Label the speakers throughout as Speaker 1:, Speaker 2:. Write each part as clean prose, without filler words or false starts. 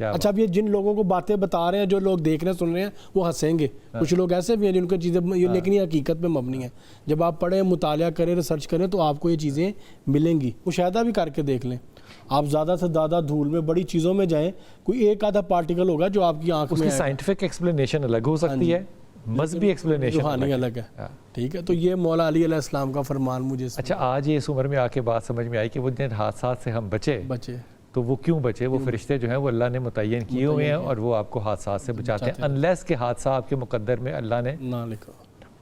Speaker 1: اچھا اب یہ جن لوگوں کو باتیں بتا رہے ہیں، جو لوگ دیکھ رہے ہیں سن رہے ہیں وہ ہنسیں گے، کچھ لوگ ایسے بھی ہیں جن کو چیزیں لیکن یہ حقیقت پہ مبنی ہیں. جب آپ پڑھیں، مطالعہ کریں، ریسرچ کریں تو آپ کو یہ چیزیں ملیں گی. مشاہدہ بھی کر کے دیکھ لیں. آپ زیادہ سے زیادہ دھول میں بڑی چیزوں میں جائیں، کوئی ایک آدھا پارٹیکل ہوگا جو آپ کی آنکھ میں
Speaker 2: اس کی سائنٹیفک ایکسپلینیشن الگ ہو سکتی ہے، مذہبی ایکسپلینیشن
Speaker 1: روحانی الگ ہے. ٹھیک ہے، تو یہ مولا علی علیہ السلام کا فرمان مجھے.
Speaker 2: اچھا آج یہ اس عمر میں آ کے بات سمجھ میں آئی کہ وہ جن حادثات سے ہم بچے تو وہ کیوں بچے؟ وہ فرشتے جو ہیں وہ اللہ نے متعین کیے ہوئے ہیں اور وہ آپ کو حادثات سے بچاتے ہیں، انلیس کہ حادثہ آپ کے مقدر میں اللہ نے
Speaker 1: نہ لکھا.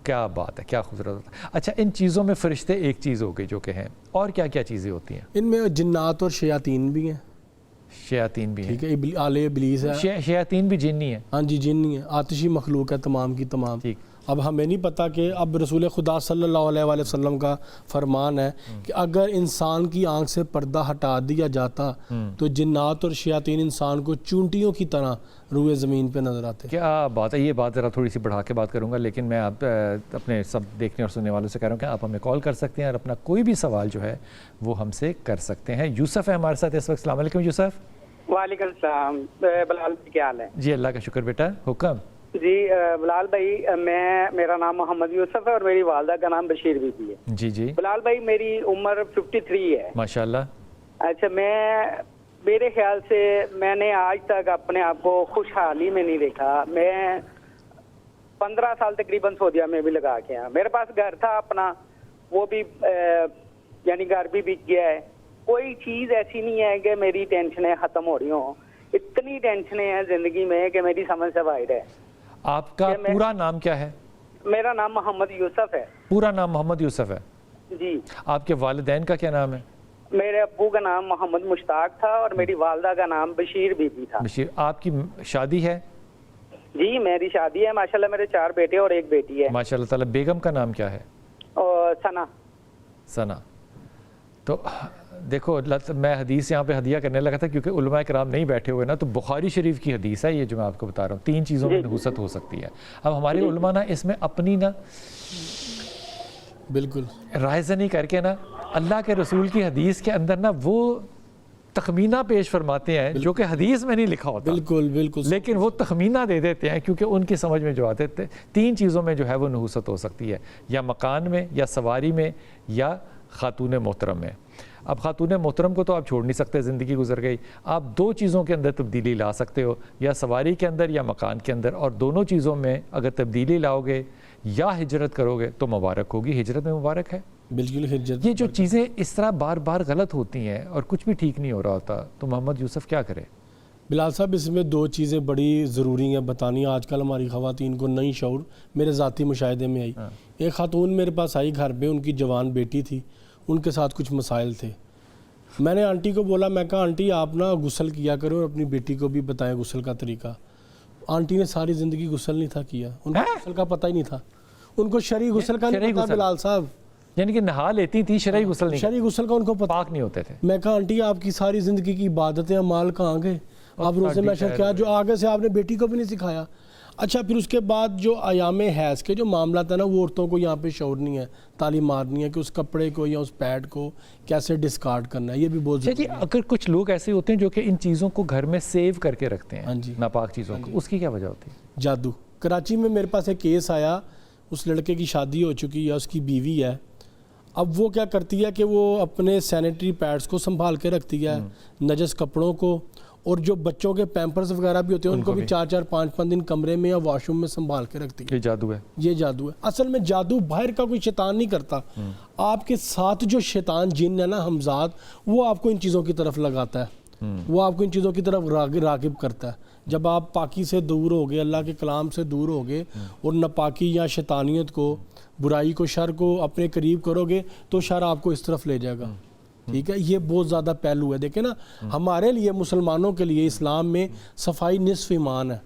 Speaker 2: کیا بات ہے، کیا خوبصورت ہوتا ہے. اچھا ان چیزوں میں فرشتے ایک چیز ہو گئی جو کہ ہیں، اور کیا کیا چیزیں ہوتی ہیں؟
Speaker 1: ان میں جنات اور شیاطین بھی ہیں.
Speaker 2: شیاطین بھی ہیں،
Speaker 1: ٹھیک ہے، آلے ابلیس ہے.
Speaker 2: شیاطین بھی جنی ہیں؟
Speaker 1: ہاں جی، جنی ہے، آتشی مخلوق ہے تمام کی تمام.
Speaker 2: ٹھیک.
Speaker 1: اب ہمیں نہیں پتا کہ اب رسول خدا صلی اللہ علیہ وآلہ وسلم کا فرمان ہے کہ اگر انسان کی آنکھ سے پردہ ہٹا دیا جاتا تو جنات اور شیاطین انسان کو چونٹیوں کی طرح روئے زمین پہ نظر آتے.
Speaker 2: کیا بات ہے. یہ بات ذرا تھوڑی سی بڑھا کے بات کروں گا، لیکن میں آپ اپنے سب دیکھنے اور سننے والوں سے کہہ رہا ہوں کہ آپ ہمیں کال کر سکتے ہیں اور اپنا کوئی بھی سوال جو ہے وہ ہم سے کر سکتے ہیں. یوسف ہے ہمارے ساتھ اس وقت. السلام علیکم یوسف.
Speaker 3: وعلیکم السلام. بلال جی کیا حال ہے؟
Speaker 2: جی اللہ کا شکر بیٹا. حکم.
Speaker 3: جی بلال بھائی، میرا نام محمد یوسف ہے اور میری والدہ کا نام بشیر بی بی ہے.
Speaker 2: جی جی.
Speaker 3: بلال بھائی میری عمر 53 ہے.
Speaker 2: ماشاءاللہ.
Speaker 3: اچھا میرے خیال سے میں نے آج تک اپنے آپ کو خوشحالی میں نہیں دیکھا. میں 15 سال تقریباً سعودیہ میں بھی لگا کے آیا. میرے پاس گھر تھا اپنا، وہ بھی یعنی گھر بھی بک گیا ہے. کوئی چیز ایسی نہیں ہے کہ میری ٹینشنیں ختم ہو رہی ہوں. اتنی ٹینشنیں ہیں زندگی میں کہ میری سمجھ سے باہر ہے.
Speaker 2: آپ کا پورا نام کیا ہے؟
Speaker 3: میرا نام محمد یوسف ہے.
Speaker 2: پورا نام محمد یوسف ہے؟
Speaker 3: جی.
Speaker 2: آپ کے والدین کا کیا نام ہے؟
Speaker 3: میرے ابو کا نام محمد مشتاق تھا اور میری والدہ کا نام بشیر بی بی تھا.
Speaker 2: بشیر. آپ کی شادی ہے؟
Speaker 3: جی میری شادی ہے ماشاءاللہ. میرے 4 بیٹے اور 1 بیٹی ہے
Speaker 2: ماشاءاللہ تعالی. بیگم کا نام کیا ہے؟
Speaker 3: ثنا.
Speaker 2: ثنا. تو دیکھو میں حدیث یہاں پہ ہدیہ کرنے لگا تھا کیونکہ علماء کرام نہیں بیٹھے ہوئے نا، تو بخاری شریف کی حدیث ہے یہ جو میں آپ کو بتا رہا ہوں. 3 چیزوں میں نحوست ہو سکتی ہے. اب ہمارے علماء نا اس میں اپنی نا
Speaker 1: بالکل
Speaker 2: رائے زنی کر کے نا اللہ کے رسول کی حدیث کے اندر نا وہ تخمینہ پیش فرماتے ہیں جو کہ حدیث میں نہیں لکھا ہوتا.
Speaker 1: بالکل بالکل.
Speaker 2: لیکن وہ تخمینہ دے دیتے ہیں کیونکہ ان کی سمجھ میں جو آتے تھے. 3 چیزوں میں جو ہے وہ نحوست ہو سکتی ہے، یا مکان میں، یا سواری میں، یا خاتون محترم میں. اب خاتون محترم کو تو آپ چھوڑ نہیں سکتے، زندگی گزر گئی. آپ 2 چیزوں کے اندر تبدیلی لا سکتے ہو، یا سواری کے اندر یا مکان کے اندر. اور دونوں چیزوں میں اگر تبدیلی لاؤ گے یا ہجرت کرو گے تو مبارک ہوگی. ہجرت میں مبارک ہے.
Speaker 1: بالکل ہجرت.
Speaker 2: یہ جو چیزیں اس طرح بار بار غلط ہوتی ہیں اور کچھ بھی ٹھیک نہیں ہو رہا ہوتا، تو محمد یوسف کیا کرے؟
Speaker 1: بلال صاحب اس میں 2 چیزیں بڑی ضروری ہیں بتانی. آج کل ہماری خواتین کو نئی شعور میرے ذاتی مشاہدے میں آئی. ایک خاتون میرے پاس آئی گھر پہ، ان کی جوان بیٹی تھی، ان کے ساتھ کچھ مسائل تھے. میں نے آنٹی کو بولا، میں کہا آنٹی آپ نا غسل کیا کرو اور اپنی بیٹی کو بھی بتائیں غسل کا طریقہ. آنٹی نے ساری زندگی غسل نہیں تھا کیا، ان کو غسل کا پتہ ہی نہیں تھا. ان کو شرعی غسل کا نہیں پتا بلال صاحب.
Speaker 2: یعنی کہ نہا لیتی تھی، شرعی غسل نہیں،
Speaker 1: شرعی غسل کا ان کو پاک
Speaker 2: نہیں ہوتے تھے.
Speaker 1: میں کہا آنٹی آپ کی ساری زندگی کی عبادتیں اعمال کہاں گئے؟ آپ روزے محشر کیا جو آگے سے آپ نے بیٹی کو بھی نہیں سکھایا. اچھا پھر اس کے بعد جو ایام حیض کے جو معاملات ہیں نا، وہ عورتوں کو یہاں پہ شعور نہیں ہے، تعلیمات نہیں ہے کہ اس کپڑے کو یا اس پیڈ کو کیسے ڈسکارڈ کرنا ہے. یہ بھی بہت ضروری ہے.
Speaker 2: اگر کچھ لوگ ایسے ہوتے ہیں جو کہ ان چیزوں کو گھر میں سیو کر کے رکھتے ہیں، ناپاک چیزوں کو، اس کی کیا وجہ ہوتی ہے؟
Speaker 1: جادو. کراچی میں میرے پاس ایک کیس آیا، اس لڑکے کی شادی ہو چکی ہے، اس کی بیوی ہے. اب وہ کیا کرتی ہے کہ وہ اپنے سینیٹری پیڈز کو سنبھال کے رکھتی ہے، نجس کپڑوں کو، اور جو بچوں کے پیمپرز وغیرہ بھی ہوتے ہیں ان کو بھی 4-4 5-5 دن کمرے میں یا واش روم میں سنبھال کے رکھتی ہے.
Speaker 2: یہ جادو ہے. یہ
Speaker 1: جادو ہے. اصل میں جادو باہر کا کوئی شیطان نہیں کرتا. آپ کے ساتھ جو شیطان جن ہے نا ہمزاد، وہ آپ کو ان چیزوں کی طرف لگاتا ہے، وہ آپ کو ان چیزوں کی طرف راغب کرتا ہے. جب آپ پاکی سے دور ہو گئے، اللہ کے کلام سے دور ہو گئے اور ناپاکی یا شیطانیت کو، برائی کو، شر کو اپنے قریب کرو گے تو شر آپ کو اس طرف لے جائے گا. ٹھیک ہے، یہ بہت زیادہ پہلو ہے. دیکھیں نا ہمارے لیے مسلمانوں کے لیے اسلام میں صفائی نصف ایمان ہے.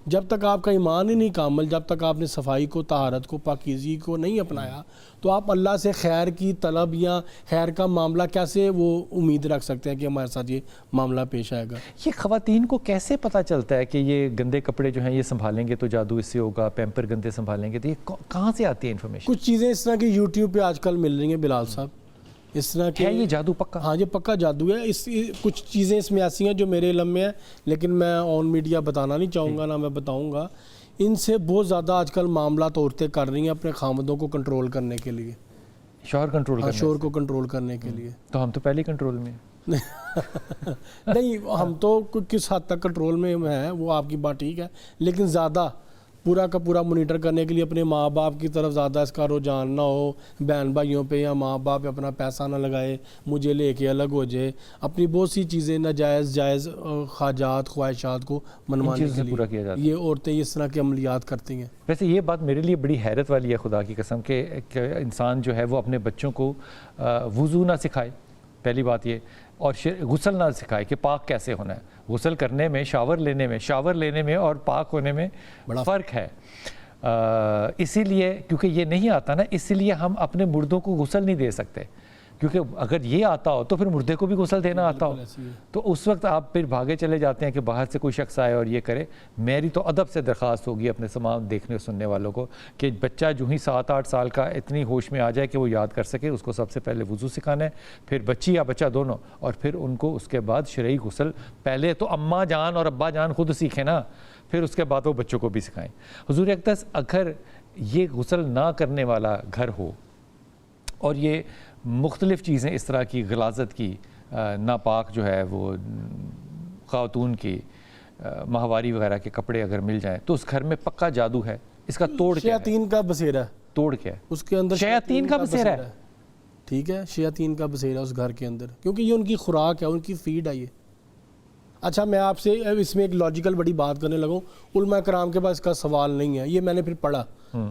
Speaker 1: جب تک آپ کا ایمان ہی نہیں کامل، جب تک آپ نے صفائی کو، طہارت کو، پاکیزگی کو نہیں اپنایا، تو آپ اللہ سے خیر کی طلب یا خیر کا معاملہ کیسے وہ امید رکھ سکتے ہیں کہ ہمارے ساتھ یہ معاملہ پیش آئے گا؟
Speaker 2: یہ خواتین کو کیسے پتہ چلتا ہے کہ یہ گندے کپڑے جو ہیں یہ سنبھالیں گے تو جادو اس سے ہوگا، پیمپر گندے سنبھالیں گے تو یہ کہاں سے آتی ہے انفارمیشن؟
Speaker 1: کچھ چیزیں اس طرح کی یوٹیوب پہ آج کل مل رہی ہیں بلال صاحب. اس طرح کے
Speaker 2: ہے یہ جادو پکا؟
Speaker 1: ہاں یہ پکا جادو ہے. کچھ چیزیں اس میں ایسی ہیں جو میرے علم میں ہیں لیکن میں آن میڈیا بتانا نہیں چاہوں گا، نہ میں بتاؤں گا. ان سے بہت زیادہ آج کل معاملات عورتیں کر رہی ہیں اپنے خامدوں کو کنٹرول کرنے کے لیے،
Speaker 2: شوہر کنٹرول کرنے،
Speaker 1: شوہر کو کنٹرول کرنے کے لیے.
Speaker 2: تو ہم تو پہلے کنٹرول میں
Speaker 1: نہیں ہم تو کس حد تک کنٹرول میں ہیں وہ آپ کی بات ٹھیک ہے، لیکن زیادہ پورا کا پورا مانیٹر کرنے کے لیے اپنے ماں باپ کی طرف زیادہ اس کا رجحان نہ ہو، بہن بھائیوں پہ یا ماں باپ پہ اپنا پیسہ نہ لگائے، مجھے لے کے الگ ہو جائے، اپنی بہت سی چیزیں ناجائز جائز حاجات خواہشات کو منوانے کے
Speaker 2: پورا کیا جاتا ہے.
Speaker 1: لیے یہ عورتیں اس طرح کے عملیات کرتی ہیں.
Speaker 2: ویسے یہ بات میرے لیے بڑی حیرت والی ہے خدا کی قسم کہ انسان جو ہے وہ اپنے بچوں کو وضو نہ سکھائے، پہلی بات یہ، اور غسل نہ سکھائے کہ پاک کیسے ہونا ہے. غسل کرنے میں، شاور لینے میں اور پاک ہونے میں فرق ہے. اسی لیے کیونکہ یہ نہیں آتا نا، اسی لیے ہم اپنے مردوں کو غسل نہیں دے سکتے، کیونکہ اگر یہ آتا ہو تو پھر مردے کو بھی غسل دینا آتا ہو. تو اس وقت آپ پھر بھاگے چلے جاتے ہیں کہ باہر سے کوئی شخص آئے اور یہ کرے. میری تو ادب سے درخواست ہوگی اپنے تمام دیکھنے سننے والوں کو کہ بچہ جو ہی 7-8 سال کا اتنی ہوش میں آ جائے کہ وہ یاد کر سکے، اس کو سب سے پہلے وضو سکھانا ہے، پھر بچی یا بچہ دونوں، اور پھر ان کو اس کے بعد شرعی غسل پہلے تو اماں جان اور ابا جان خود سیکھیں نا، پھر اس کے بعد وہ بچوں کو بھی سکھائیں. حضور اقدس اگر یہ غسل نہ کرنے والا گھر ہو اور یہ مختلف چیزیں اس طرح کی غلاظت کی ناپاک جو ہے وہ خاتون کی ماہواری وغیرہ کے کپڑے اگر مل جائیں تو اس گھر میں پکا جادو ہے. اس کا توڑ کیا ہے؟
Speaker 1: شیاطین کا بسیرا ہے.
Speaker 2: توڑ کیا ہے؟
Speaker 1: اس کے اندر
Speaker 2: شیاطین کا بسیرا ہے.
Speaker 1: ٹھیک ہے، شیاطین کا بسیرا اس گھر کے اندر، کیونکہ یہ ان کی خوراک ہے، ان کی فیڈ ہے یہ. اچھا میں آپ سے اس میں ایک لاجیکل بڑی بات کرنے لگوں. علماء کرام کے پاس اس کا سوال نہیں ہے، یہ میں نے پھر پڑھا،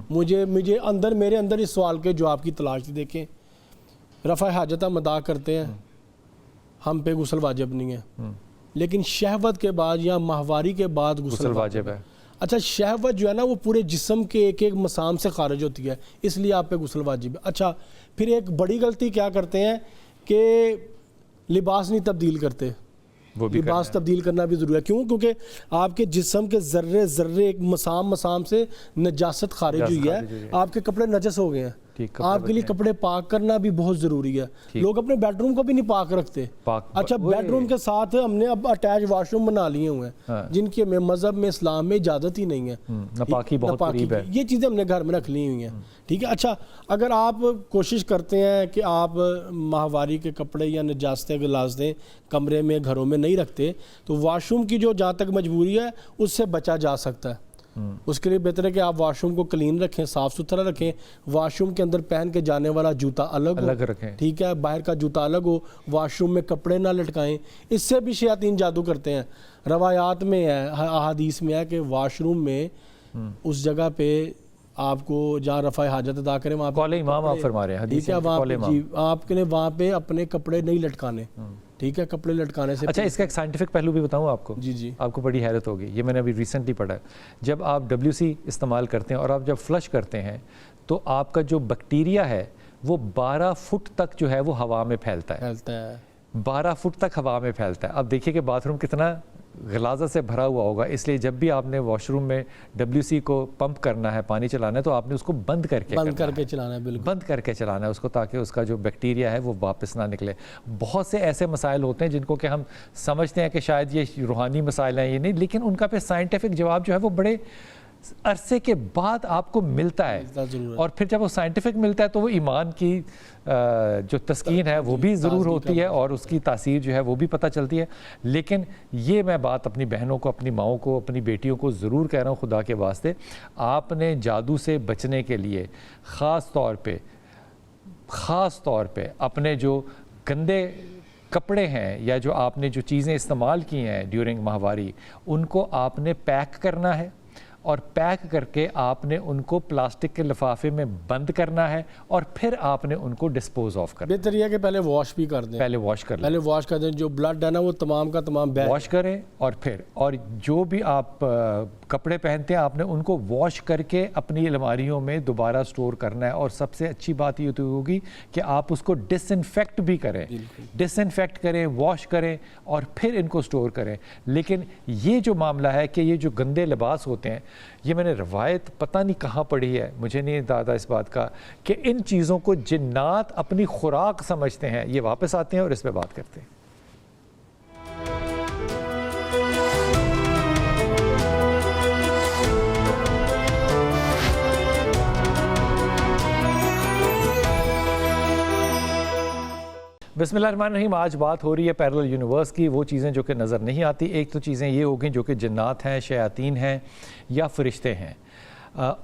Speaker 1: مجھے میرے اندر اس سوال کے جواب کی تلاش تھی. دیکھیں رفع حاجت ہم ادا کرتے ہیں، ہم پہ غسل واجب نہیں ہے، لیکن شہوت کے بعد یا ماہواری کے بعد غسل واجب ہے. اچھا شہوت جو ہے نا وہ پورے جسم کے ایک ایک مسام سے خارج ہوتی ہے، اس لیے آپ پہ غسل واجب ہے. اچھا پھر ایک بڑی غلطی کیا کرتے ہیں کہ لباس نہیں تبدیل کرتے. لباس تبدیل کرنا بھی ضروری ہے. کیوں؟ کیونکہ آپ کے جسم کے ذرے ذرے ایک مسام سے نجاست خارج ہوئی ہے، آپ کے کپڑے نجس ہو گئے ہیں. آپ کے لیے کپڑے پاک کرنا بھی بہت ضروری ہے. لوگ اپنے بیڈ روم کو بھی نہیں پاک رکھتے. اچھا بیڈ روم کے ساتھ ہم نے اب اٹیچ واش روم بنا لیے ہوئے ہیں جن کے مذہب میں اسلام میں اجازت ہی نہیں ہے.
Speaker 2: ناپاکی بہت قریب ہے.
Speaker 1: یہ چیزیں ہم نے گھر میں رکھ لی ہوئی ہیں. ٹھیک ہے. اچھا اگر آپ کوشش کرتے ہیں کہ آپ ماہواری کے کپڑے یا نجاستیں غلاظتیں کمرے میں گھروں میں نہیں رکھتے تو واش روم کی جو جہاں تک مجبوری ہے اس سے بچا جا سکتا ہے. اس کے لیے بہتر ہے کہ آپ واش روم کو کلین رکھیں، صاف ستھرا رکھیں. واش روم کے اندر پہن کے جانے والا جوتا الگ رکھیں. ٹھیک ہے، باہر کا جوتا الگ ہو. واش روم میں کپڑے نہ لٹکائیں، اس سے بھی شیاطین جادو کرتے ہیں. روایات میں ہے، احادیث میں ہے کہ واش روم میں اس جگہ پہ آپ کو جہاں رفع حاجت ادا کریں وہاں
Speaker 2: قول امام آپ فرما رہے ہیں حدیث میں،
Speaker 1: آپ کے وہاں پہ اپنے کپڑے نہیں لٹکانے. ٹھیک ہے، کپڑے لٹکانے سے.
Speaker 2: اچھا اس کا ایک سائنٹیفک پہلو بھی بتاؤں آپ کو.
Speaker 1: جی
Speaker 2: آپ کو بڑی حیرت ہوگی، یہ میں نے ابھی ریسنٹلی پڑھا ہے. جب آپ WC استعمال کرتے ہیں اور آپ جب فلش کرتے ہیں تو آپ کا جو بیکٹیریا ہے وہ 12 فٹ تک جو ہے وہ ہوا میں پھیلتا ہے. 12 فٹ تک ہوا میں پھیلتا ہے. اب دیکھیے کہ باتھ روم کتنا غلاظت سے بھرا ہوا ہوگا. اس لیے جب بھی آپ نے واش روم میں WC کو پمپ کرنا ہے، پانی چلانا ہے، تو آپ نے اس کو بند کر کے
Speaker 1: چلانا ہے. بالکل
Speaker 2: بند کر کے چلانا ہے اس کو، تاکہ اس کا جو بیکٹیریا ہے وہ واپس نہ نکلے. بہت سے ایسے مسائل ہوتے ہیں جن کو کہ ہم سمجھتے ہیں کہ شاید یہ روحانی مسائل ہیں، یہ نہیں، لیکن ان کا پہ سائنٹیفک جواب جو ہے وہ بڑے عرصے کے بعد آپ کو ملتا ہے. اور پھر جب وہ سائنٹیفک ملتا ہے تو وہ ایمان کی جو تسکین ہے وہ بھی ضرور ہوتی ہے اور اس کی تاثیر جو ہے وہ بھی پتہ چلتی ہے. لیکن یہ میں بات اپنی بہنوں کو، اپنی ماؤں کو، اپنی بیٹیوں کو ضرور کہہ رہا ہوں، خدا کے واسطے آپ نے جادو سے بچنے کے لیے خاص طور پہ اپنے جو گندے کپڑے ہیں یا جو آپ نے جو چیزیں استعمال کی ہیں ڈیورنگ ماہواری، ان کو آپ نے پیک کرنا ہے، اور پیک کر کے آپ نے ان کو پلاسٹک کے لفافے میں بند کرنا ہے، اور پھر آپ نے ان کو ڈسپوز آف کرنا ہے.
Speaker 1: بہتر یہ ہے کہ پہلے واش بھی کر دیں.
Speaker 2: پہلے واش کر دیں.
Speaker 1: جو بلڈ ہے نا وہ تمام کا تمام
Speaker 2: واش کریں، اور پھر اور جو بھی آپ کپڑے پہنتے ہیں آپ نے ان کو واش کر کے اپنی الماریوں میں دوبارہ سٹور کرنا ہے، اور سب سے اچھی بات یہ ہوگی کہ آپ اس کو ڈس انفیکٹ بھی کریں، ڈس انفیکٹ کریں، واش کریں اور پھر ان کو سٹور کریں۔ لیکن یہ جو معاملہ ہے کہ یہ جو گندے لباس ہوتے ہیں، یہ میں نے روایت پتہ نہیں کہاں پڑھی ہے، مجھے نہیں دادا اس بات کا، کہ ان چیزوں کو جنات اپنی خوراک سمجھتے ہیں۔ یہ واپس آتے ہیں اور اس پہ بات کرتے ہیں۔ بسم اللہ الرحمن الرحیم۔ آج بات ہو رہی ہے پیرلل یونیورس کی، وہ چیزیں جو کہ نظر نہیں آتی۔ ایک تو چیزیں یہ ہو گئیں جو کہ جنات ہیں، شیاطین ہیں یا فرشتے ہیں،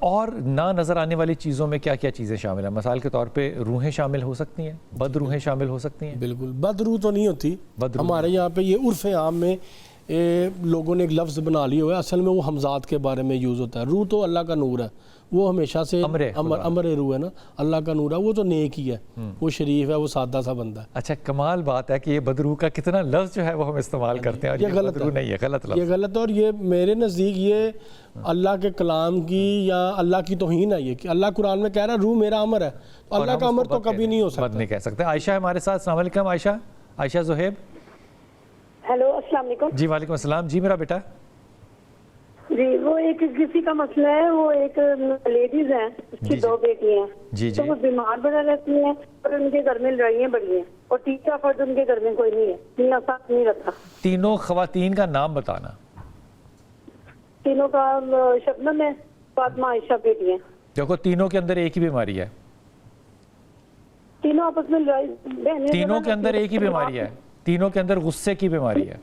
Speaker 2: اور نہ نظر آنے والی چیزوں میں کیا کیا چیزیں شامل ہیں؟ مثال کے طور پہ روحیں شامل ہو سکتی ہیں، بد روحیں شامل ہو سکتی ہیں۔
Speaker 1: بالکل، بد روح تو نہیں ہوتی ہمارے یہاں پہ، یہ عرف عام میں لوگوں نے ایک لفظ بنا لیا ہوا ہے، اصل میں وہ ہمزاد کے بارے میں یوز ہوتا ہے۔ روح تو اللہ کا نور ہے، وہ ہمیشہ سے امر روح ہے نا، اللہ کا نور ہے، وہ تو نیک ہی ہے، وہ شریف ہے، وہ سادہ سا بندہ ہے۔
Speaker 2: اچھا، کمال بات ہے کہ یہ بدروح کا کتنا لفظ جو ہے وہ ہم استعمال کرتے ہیں، اور یہ غلط نہیں ہے، غلط لفظ،
Speaker 1: یہ غلط ہے۔ اور یہ میرے نزدیک یہ اللہ کے کلام کی یا اللہ کی توہین ہے، یہ کہ اللہ قرآن میں کہہ رہا ہے روح میرا امر ہے، تو اللہ کا امر تو کبھی نہیں ہو سکتا،
Speaker 2: بد نہیں کہہ سکتے۔ عائشہ ہمارے ساتھ، السلام علیکم عائشہ زہیب۔
Speaker 4: ہیلو، السلام علیکم۔
Speaker 2: جی وعلیکم السلام۔ جی میرا بیٹا،
Speaker 4: جی وہ ایک کسی کا مسئلہ ہے، وہ ایک لیڈیز ہیں، اس کی دو بیٹی ہیں،
Speaker 2: جی
Speaker 4: تو وہ بیمار بڑا رہتی ہیں اور ان کے گھر میں لڑائیاں بڑی ہیں، اور تیسرا فرد ان کے گھر میں کوئی نہیں ہے، تین ساتھ نہیں رکھا۔
Speaker 2: تینوں خواتین کا نام بتانا۔
Speaker 4: تینوں کا شبنم ہے، فاطمہ، عائشہ بیٹی ہیں۔
Speaker 2: دیکھو تینوں کے اندر ایک ہی بیماری ہے،
Speaker 4: تینوں آپس میں لڑائی،
Speaker 2: تینوں کے اندر ایک ہی بیماری ہے، تینوں کے اندر غصے کی بیماری ہے،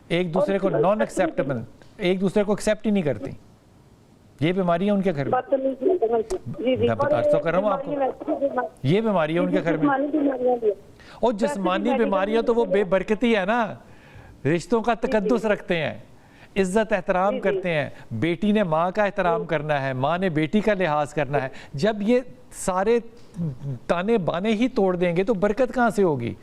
Speaker 2: ایک دوسرے کو نان ایکسیپٹیبل، ایک دوسرے کو ایکسیپٹ ہی نہیں کرتی، یہ بیماری ہے ان کے گھر میں۔ میں بتا تو کر رہا ہوں آپ کو، یہ بیماری ہے ان کے گھر میں۔ اور جسمانی بیماریاں تو وہ بے برکتی ہے نا، رشتوں کا تقدس رکھتے ہیں، عزت احترام کرتے ہیں، بیٹی نے ماں کا احترام کرنا ہے، ماں نے بیٹی کا لحاظ کرنا ہے۔ جب یہ سارے تانے بانے ہی توڑ دیں گے تو برکت کہاں سے ہوگی؟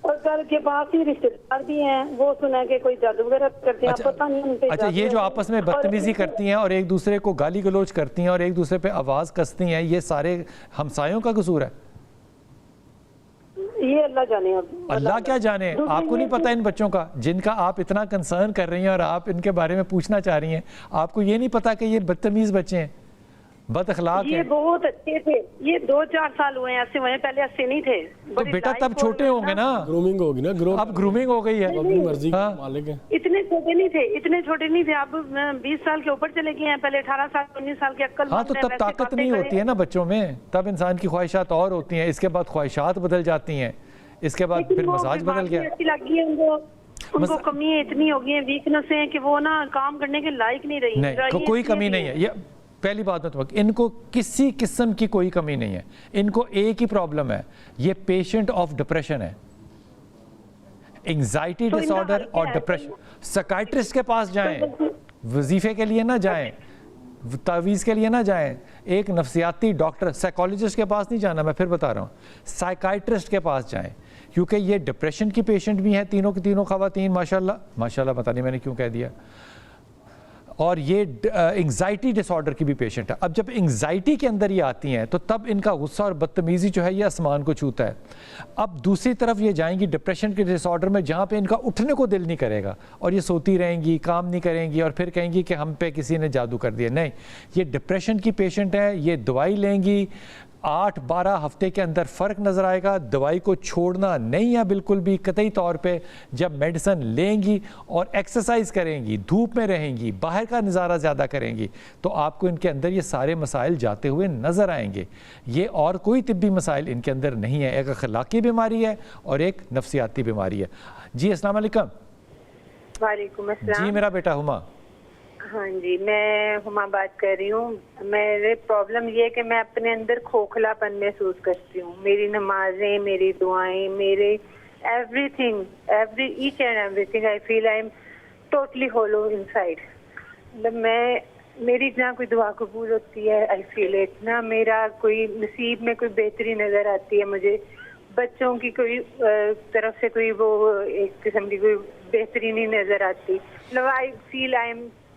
Speaker 4: اور گھر کے باقی رشتے دار بھی ہیں، وہ سنا کہ کوئی جادو وغیرہ کرتے ہیں، پتہ نہیں۔
Speaker 2: اچھا، یہ جو آپس میں بدتمیزی کرتی ہیں اور ایک دوسرے کو گالی گلوچ کرتی ہیں اور ایک دوسرے پہ آواز کستی ہیں، یہ سارے ہمسایوں کا قصور ہے؟
Speaker 4: یہ اللہ جانے،
Speaker 2: اللہ کیا جانے۔ آپ کو نہیں پتہ ان بچوں کا جن کا آپ اتنا کنسرن کر رہی ہیں اور آپ ان کے بارے میں پوچھنا چاہ رہی ہیں، آپ کو یہ نہیں پتا کہ یہ بدتمیز بچے ہیں، بد اخلاق ہیں؟
Speaker 4: یہ بہت اچھے تھے، یہ 2-4 سال ہوئے ہیں ایسے ہوئے، پہلے ایسے نہیں تھے۔
Speaker 2: تو بیٹا تب چھوٹے ہوں گے نا،
Speaker 1: گرومنگ ہوگی نا،
Speaker 2: اب گرومنگ ہو گئی ہے،
Speaker 1: اپنی مرضی کے مالک ہیں۔
Speaker 4: اتنے چھوٹے نہیں تھے، اتنے چھوٹے نہیں تھے، اب 20 سال کے اوپر چلے گئے ہیں، پہلے 18 سال 19 سال کی عقل۔
Speaker 2: ہاں تو تب طاقت نہیں ہوتی ہے نا بچوں میں، تب انسان کی خواہشات اور ہوتی ہیں، اس کے بعد خواہشات بدل جاتی ہیں، اس کے بعد پھر مزاج بدل گیا۔
Speaker 4: ان کو کمی اتنی ہو گئی ہیں، ویکنس ہیں کہ وہ نا کام کرنے کے لائق نہیں رہی۔
Speaker 2: نہیں، کوئی کمی نہیں ہے، یہ پہلی بات میں ان کو کسی قسم کی کوئی کمی نہیں ہے، ان کو ایک ہی پرابلم ہے، یہ پیشنٹ آف ڈپریشن ہے، انگزائٹی ڈس آرڈر اور ڈپریشن۔ سائیکائٹرسٹ کے پاس جائیں، وظیفے کے لیے نہ جائیں، تعویذ کے لیے نہ جائیں، ایک نفسیاتی ڈاکٹر، سائیکالوجسٹ کے پاس نہیں جانا، میں پھر بتا رہا ہوں، سائیکائٹرسٹ کے پاس جائیں، کیونکہ یہ ڈپریشن کی پیشنٹ بھی ہیں تینوں کی تینوں خواتین، ماشاءاللہ پتہ نہیں میں نے کیوں کہہ دیا، اور یہ انگزائٹی ڈس آرڈر کی بھی پیشنٹ ہے۔ اب جب انگزائٹی کے اندر یہ آتی ہیں تو تب ان کا غصہ اور بدتمیزی جو ہے یہ آسمان کو چھوتا ہے۔ اب دوسری طرف یہ جائیں گی ڈپریشن کے ڈس آرڈر میں، جہاں پہ ان کا اٹھنے کو دل نہیں کرے گا اور یہ سوتی رہیں گی، کام نہیں کریں گی، اور پھر کہیں گی کہ ہم پہ کسی نے جادو کر دیا۔ نہیں، یہ ڈپریشن کی پیشنٹ ہے، یہ دوائی لیں گی، 8-12 ہفتے کے اندر فرق نظر آئے گا، دوائی کو چھوڑنا نہیں ہے بالکل بھی قطعی طور پہ۔ جب میڈیسن لیں گی اور ایکسرسائز کریں گی، دھوپ میں رہیں گی، باہر کا نظارہ زیادہ کریں گی، تو آپ کو ان کے اندر یہ سارے مسائل جاتے ہوئے نظر آئیں گے۔ یہ اور کوئی طبی مسائل ان کے اندر نہیں ہے، ایک اخلاقی بیماری ہے اور ایک نفسیاتی بیماری ہے۔ جی السلام علیکم۔
Speaker 5: وعلیکم السلام۔
Speaker 2: جی میرا بیٹا ہما۔
Speaker 5: ہاں جی، میں ہما بات کر رہی ہوں۔ میرے پرابلم یہ ہے کہ میں اپنے اندر کھوکھلا پن محسوس کرتی ہوں، میری نمازیں، میری دعائیں، میرے everything, each and everything, I feel I am totally hollow inside. مطلب میری نہ کوئی دعا قبول ہوتی ہے، آئی فیل اٹ، نہ میرا کوئی نصیب میں کوئی بہتری نظر آتی ہے مجھے، بچوں کی کوئی طرف سے کوئی وہ ایک قسم کی کوئی بہتری نہیں نظر آتی۔ مطلب آئی فیل آئی ایم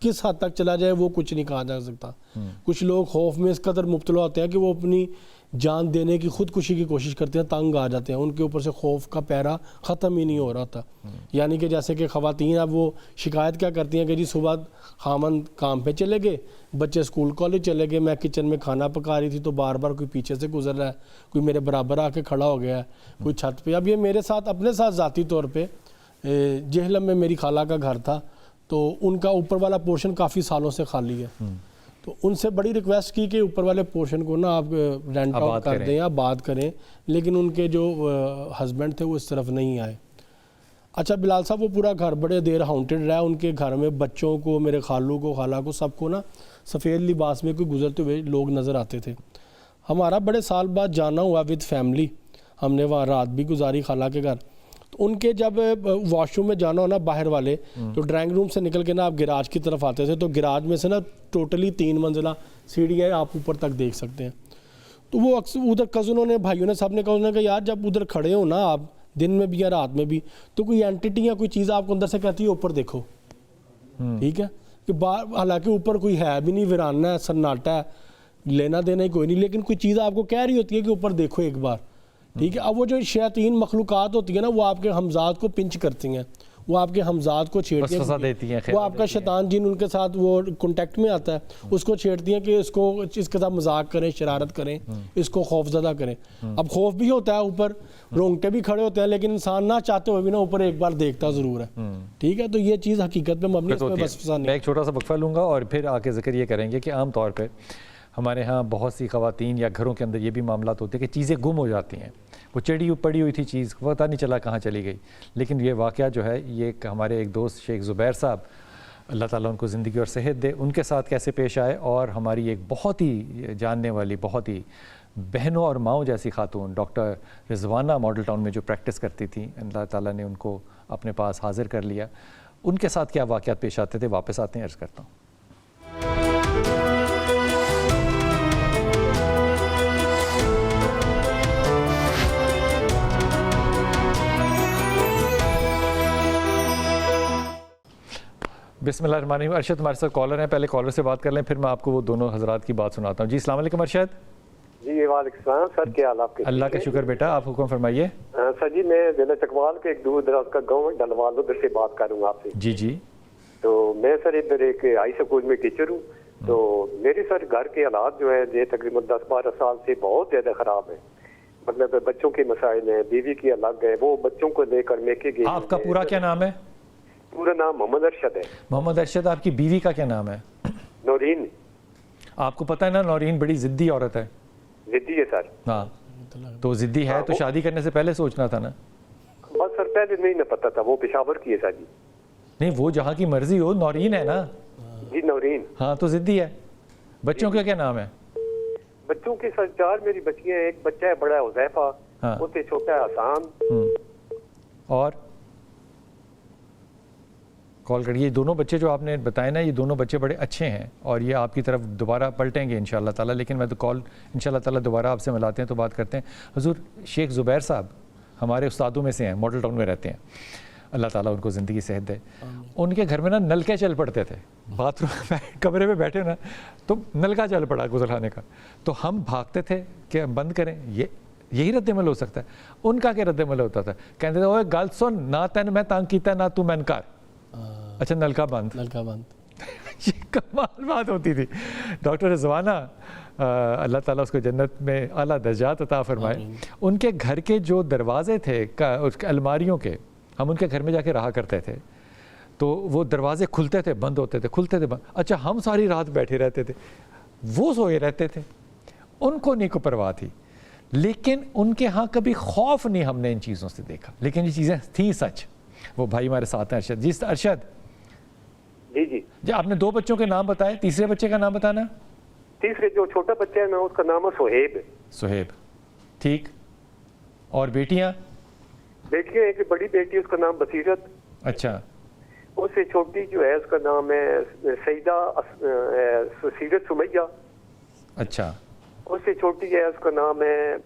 Speaker 1: کس حد تک چلا جائے وہ کچھ نہیں کہا جا سکتا. کچھ لوگ خوف میں اس قدر مبتلا ہوتے ہیں کہ وہ اپنی جان دینے کی خودکشی کی کوشش کرتے ہیں, تنگ آ جاتے ہیں, ان کے اوپر سے خوف کا پیرا ختم ہی نہیں ہو رہا ہوتا. یعنی کہ جیسے کہ خواتین اب وہ شکایت کیا کرتی ہیں کہ جی صبح خامن کام پہ چلے گئے, بچے اسکول کالج چلے گئے, میں کچن میں کھانا پکا رہی تھی تو بار بار کوئی پیچھے سے گزر رہا ہے, کوئی میرے برابر آ کے کھڑا ہو گیا ہے, کوئی چھت پہ. اب یہ میرے ساتھ اپنے ساتھ ذاتی طور پہ جہلم میں میری خالہ کا گھر تھا, تو ان کا اوپر والا پورشن کافی سالوں سے خالی ہے. تو ان سے بڑی ریکویسٹ کی کہ اوپر والے پورشن کو نا آپ رینٹ آؤٹ کر دیں یا بات کریں, لیکن ان کے جو ہسبینڈ تھے وہ اس طرف نہیں آئے. اچھا بلال صاحب, وہ پورا گھر بڑے دیر ہاؤنٹڈ رہا. ان کے گھر میں بچوں کو, میرے خالو کو, خالہ کو, سب کو نا سفید لباس میں کوئی گزرتے ہوئے لوگ نظر آتے تھے. ہمارا بڑے سال بعد جانا ہوا ود فیملی, ہم نے وہاں رات بھی گزاری خالہ کے گھر. تو ان کے جب واش روم میں جانا ہو نا باہر والے, تو ڈرائنگ روم سے نکل کے نا آپ گراج کی طرف آتے تھے, تو گراج میں سے نا ٹوٹلی 3 منزلہ سیڑھی ہے, آپ اوپر تک دیکھ سکتے ہیں. تو وہ اکثر ادھر کزنوں نے, بھائیوں نے, سب نے کہا کہ یار جب ادھر کھڑے ہو نا آپ دن میں بھی یا رات میں بھی, تو کوئی اینٹیٹی یا کوئی چیز آپ کو اندر سے کہتی ہے اوپر دیکھو. ٹھیک ہے کہ حالانکہ اوپر کوئی ہے بھی نہیں, ویرانہ ہے, سناٹا ہے, لینا دینا ہی کوئی نہیں, لیکن کوئی چیز آپ کو کہہ رہی ہوتی ہے کہ اوپر دیکھو ایک بار. ٹھیک ہے. اب وہ جو شیاطین مخلوقات ہوتی ہیں نا, وہ آپ کے ہمزاد کو پنچ کرتی ہیں, وہ آپ کے ہمزاد کو چھیڑتی ہیں, وہ آپ کا شیطان جن ان کے ساتھ وہ کنٹیکٹ میں آتا ہے, اس کو چھیڑتی ہیں کہ اس کے ساتھ مذاق کریں, شرارت کریں, اس کو خوف زدہ کریں. اب خوف بھی ہوتا ہے, اوپر رونگٹے بھی کھڑے ہوتے ہیں, لیکن انسان نہ چاہتے ہوئے بھی نا اوپر ایک بار دیکھتا ضرور ہے. ٹھیک ہے. تو یہ چیز حقیقت پہ مبنی, اس میں وسوسہ نہیں.
Speaker 2: میں ایک چھوٹا سا وقفہ لوں گا اور پھر آ کے ذکر یہ کریں گے کہ عام طور پہ ہمارے ہاں بہت سی خواتین یا گھروں کے اندر یہ بھی معاملات ہوتے ہیں کہ چیزیں گم ہو جاتی ہیں. وہ چڑی پڑی ہوئی تھی چیز, پتہ نہیں چلا کہاں چلی گئی. لیکن یہ واقعہ جو ہے, یہ ہمارے ایک دوست شیخ زبیر صاحب, اللہ تعالیٰ ان کو زندگی اور صحت دے, ان کے ساتھ کیسے پیش آئے, اور ہماری ایک بہت ہی جاننے والی, بہت ہی بہنوں اور ماؤں جیسی خاتون ڈاکٹر رضوانہ ماڈل ٹاؤن میں جو پریکٹس کرتی تھیں, اللہ تعالیٰ نے ان کو اپنے پاس حاضر کر لیا. ان کے ساتھ کیا واقعات پیش آتے تھے, واپس آتے ہیں, عرض کرتا ہوں. بسم اللہ الرحمن الرحیم. ارشد ہمارے ساتھ کالر ہیں, پہلے کالر سے بات کر لیں, پھر میں آپ کو وہ دونوں حضرات کی بات سناتا ہوں. جی السلام علیکم ارشد.
Speaker 6: جی وعلیکم السلام سر, کیا حال آپ کے؟
Speaker 2: اللہ کا شکر بیٹا, آپ حکم فرمائیے.
Speaker 6: سر جی میں ضلع چکوال کے ایک دور دراز کا گاؤں ڈلوال, ادھر سے بات کروں آپ سے.
Speaker 2: جی جی.
Speaker 6: تو میں سر ادھر ایک ہائی اسکول میں ٹیچر ہوں. تو میرے سر گھر کے حالات جو ہے یہ تقریباً 10-12 سال سے بہت زیادہ خراب ہے. مطلب بچوں کے مسائل ہیں, بیوی کی الگ ہے, وہ بچوں کو لے کر میکے گئے.
Speaker 2: آپ کا پورا کیا نام ہے؟
Speaker 6: پورا نام محمد ارشد ہے.
Speaker 2: محمد ارشد. آپ کی بیوی کا کیا نام ہے؟
Speaker 6: نورین.
Speaker 2: آپ کو پتہ ہے نا نورین بڑی ضدی عورت ہے.
Speaker 6: ضدی ہے سر.
Speaker 2: ہاں تو ضدی ہے تو شادی کرنے سے پہلے سوچنا تھا نا.
Speaker 6: بس سر پہلے نہیں نہ پتا تھا, وہ پشاور کی ہے سر جی.
Speaker 2: نہیں وہ جہاں کی مرضی ہو, نورین ہے نا.
Speaker 6: جی نورین.
Speaker 2: ہاں تو ضدی ہے. بچوں کا کیا نام ہے؟
Speaker 6: بچوں کے سر 4 میری بچیاں ہیں. ایک بچہ ہے بڑا ہے حذیفہ, اس سے چھوٹا ہے حسان.
Speaker 2: اور کال کریے. یہ دونوں بچے جو آپ نے بتائے نا, یہ دونوں بچے بڑے اچھے ہیں اور یہ آپ کی طرف دوبارہ پلٹیں گے انشاءاللہ تعالیٰ. لیکن میں تو کال انشاءاللہ تعالیٰ دوبارہ آپ سے ملاتے ہیں تو بات کرتے ہیں. حضور شیخ زبیر صاحب ہمارے استادوں میں سے ہیں, ماڈل ٹاؤن میں رہتے ہیں, اللہ تعالیٰ ان کو زندگی صحت دے. ان کے گھر میں نا نلکے چل پڑتے تھے, باتھ روم کمرے میں بیٹھے نا تو نلکا چل پڑا غسل خانے کا, تو ہم بھاگتے تھے کہ بند کریں. یہی رد عمل ہو سکتا ہے. ان کا کیا رد عمل ہوتا تھا, کہتے تھے اوے گل سن, نہ تین میں تنگ کیتا نہ تو میں کر. اچھا نلکا بند.
Speaker 1: نلکا بند.
Speaker 2: یہ کمال بات ہوتی تھی. ڈاکٹر رضوانہ اللہ تعالیٰ اس کو جنت میں اعلیٰ درجات عطا فرمائے, ان کے گھر کے جو دروازے تھے الماریوں کے, ہم ان کے گھر میں جا کے رہا کرتے تھے تو وہ دروازے کھلتے تھے بند ہوتے تھے, کھلتے تھے بند. اچھا ہم ساری رات بیٹھے رہتے تھے, وہ سوئے رہتے تھے, ان کو نہیں کو پرواہ تھی. لیکن ان کے ہاں کبھی خوف نہیں ہم نے ان چیزوں سے دیکھا, لیکن یہ چیزیں تھیں سچ. وہ بھائی ہمارے ساتھ ہیں ارشد. جی ارشد.
Speaker 6: جی جی.
Speaker 2: جی آپ نے 2 بچوں کے نام بتائے, تیسرے بچے کا نام بتانا.
Speaker 6: تیسرے جو چھوٹا بچہ ہے نا اس کا نام ہے سہیب.
Speaker 2: سہیب. ٹھیک. اور بیٹیاں؟
Speaker 6: بیٹیاں ایک بڑی بیٹی, اس کا نام بصیرت.
Speaker 2: اچھا.
Speaker 6: اس سے چھوٹی جو ہے اس کا نام ہے سیدہ سیرت سمیہ.
Speaker 2: اچھا.
Speaker 6: اس سے چھوٹی ہے اس کا نام ہے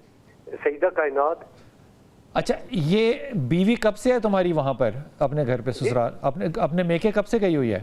Speaker 6: سیدہ کائنات.
Speaker 2: اچھا یہ بیوی کب سے ہے تمہاری وہاں پر اپنے گھر پہ سسرال, اپنے میکے کب سے گئی ہوئی ہے؟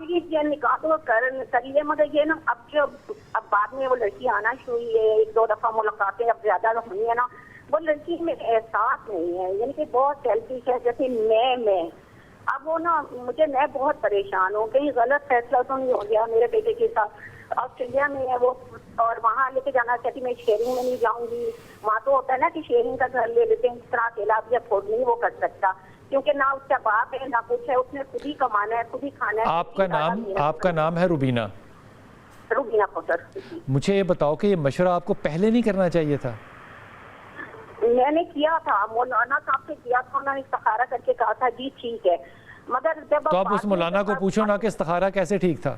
Speaker 7: اب یہ نکاح تو کر لیے، مگر یہ نا اب بعد میں وہ لڑکی آنا شروع ہوئی ہے، 1-2 دفعہ ملاقاتیں اب زیادہ ہونی ہے نا، وہ لڑکی میں احساس نہیں ہے، یعنی کہ بہت سیلفش ہے، جیسے میں اب وہ نا میں بہت پریشان ہوں، کہیں غلط فیصلہ تو نہیں ہو گیا میرے بیٹے کے ساتھ. آسٹریلیا میں ہے وہ، اور وہاں لے کے جانا چاہتی، میں شیئرنگ میں نہیں جاؤں گی. وہاں تو ہوتا ہے نا کہ شیئرنگ کا گھر لے لیتے ہیں، اس طرح اکیلا بھی افورڈ نہیں وہ کر سکتا، کیونکہ نہ اس کا باپ ہے نہ کچھ ہے، اس نے خود ہی کمانا ہے، خود ہی کھانا ہے.
Speaker 2: آپ کا نام ہے روبینہ؟
Speaker 7: روبینہ کو سر.
Speaker 2: مجھے یہ بتاؤ کہ یہ مشورہ آپ کو پہلے نہیں کرنا چاہیے تھا؟
Speaker 7: میں نے کیا تھا، مولانا صاحب سے کیا تھا، انہوں نے استخارہ کر کے کہا تھا جی ٹھیک ہے، مگر جب
Speaker 2: تو آپ اس مولانا کو پوچھو نا کہ استخارہ کیسے ٹھیک تھا.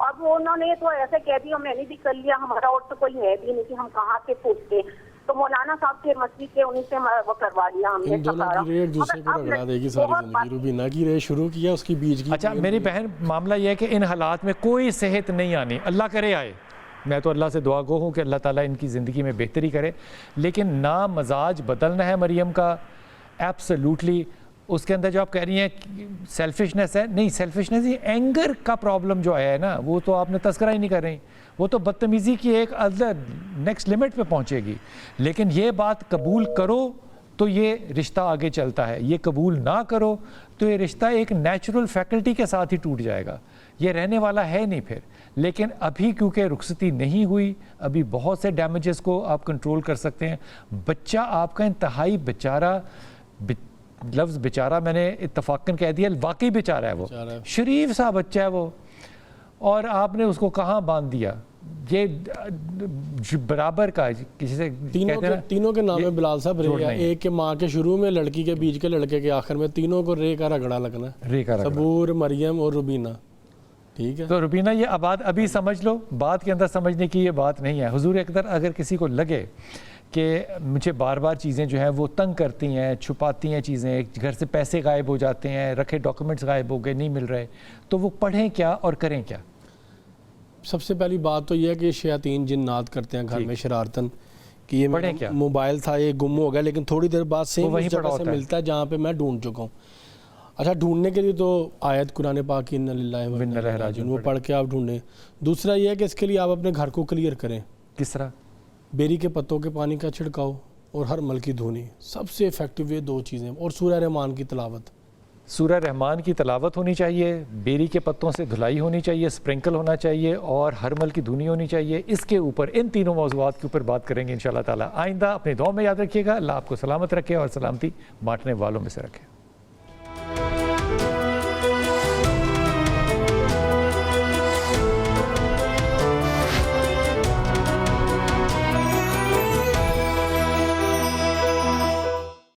Speaker 7: اب انہوں نے تو ایسے کہہ دیا، میں نے بھی کر لیا، ہمارا اور تو کوئی ہے بھی نہیں کہ ہم کہاں سے پوچھتے، تو مولانا صاحب کے مسجد کے انہیں سے وہ کروا لیا ہم نے.
Speaker 1: ان دونوں کی ریٹ دوسرے کو رگڑا دے گی ساری زندگی. روبینہ کی ریٹ شروع کیا، اس کی بیچ کی.
Speaker 2: اچھا میری بہن، معاملہ یہ ہے کہ ان حالات میں کوئی صحت نہیں آنی، اللہ کرے آئے، میں تو اللہ سے دعا گو ہوں کہ اللہ تعالیٰ ان کی زندگی میں بہتری کرے، لیکن نہ مزاج بدلنا ہے مریم کا ایبسلیوٹلی. اس کے اندر جو آپ کہہ رہی ہیں سیلفشنس ہے، نہیں سیلفشنس ہی اینگر کا پرابلم جو آیا ہے نا، وہ تو آپ نے تذکرہ ہی نہیں کر رہی، وہ تو بدتمیزی کی ایک ادر نیکسٹ لمٹ پہ پہنچے گی. لیکن یہ بات قبول کرو تو یہ رشتہ آگے چلتا ہے، یہ قبول نہ کرو تو یہ رشتہ ایک نیچرل فیکلٹی کے ساتھ ہی ٹوٹ جائے گا، یہ رہنے والا ہے نہیں پھر. لیکن ابھی کیونکہ رخصتی نہیں ہوئی، ابھی بہت سے ڈیمیجز کو آپ کنٹرول کر سکتے ہیں. بچہ آپ کا انتہائی بیچارہ، لفظ بیچارہ میں نے اتفاقاً کہہ دیا، واقعی بیچارہ ہے وہ، شریف سا بچہ ہے وہ، اور آپ نے اس کو کہاں باندھ دیا. یہ برابر کا کسی سے
Speaker 1: تینوں کے نام ہے بلال صاحب رے، ایک کے ماں کے شروع میں، لڑکی کے بیچ کے، لڑکے کے آخر میں، تینوں کو رے کا رگڑا لگنا ہے، صبور، مریم اور روبینہ. ٹھیک ہے،
Speaker 2: تو روبینہ یہ ابھی سمجھ لو، بات کے اندر سمجھنے کی یہ بات نہیں ہے. حضور اکبر اگر کسی کو لگے کہ مجھے بار بار چیزیں جو ہیں وہ تنگ کرتی ہیں، چھپاتی ہیں چیزیں، گھر سے پیسے غائب ہو جاتے ہیں، رکھے ڈاکومنٹس غائب ہو گئے، نہیں مل رہے، تو وہ پڑھیں کیا اور کریں کیا؟
Speaker 1: سب سے پہلی بات تو یہ ہے کہ شیاطین جنات کرتے ہیں گھر میں شرارتن، کہ یہ میرا موبائل تھا، یہ گم ہو گیا، لیکن تھوڑی دیر بعد سیم اس جگہ سے ملتا ہے جہاں پہ میں ڈھونڈ چکا ہوں. اچھا، ڈھونڈنے کے لیے تو آیت قرآن پاک کی اِنَّ لِلَّهِ وَإِنَّا إِلَيْهِ رَاجِعُونَ وہ پڑھ کے آپ ڈھونڈیں. دوسرا یہ ہے کہ اس کے لیے آپ اپنے گھر کو کلیئر کریں.
Speaker 2: کس طرح؟
Speaker 1: بیری کے پتوں کے پانی کا چھڑکاؤ اور ہر مل کی دھونی، سب سے افیکٹو یہ 2 چیزیں، اور سورہ رحمان کی تلاوت.
Speaker 2: سورہ رحمان کی تلاوت ہونی چاہیے، بیری کے پتوں سے دھلائی ہونی چاہیے، سپرنکل ہونا چاہیے، اور ہرمل کی دھنی ہونی چاہیے. اس کے اوپر، ان تینوں موضوعات کے اوپر بات کریں گے انشاءاللہ تعالیٰ آئندہ. اپنے دعاؤں میں یاد رکھیے گا. اللہ آپ کو سلامت رکھے اور سلامتی بانٹنے والوں میں سے رکھے.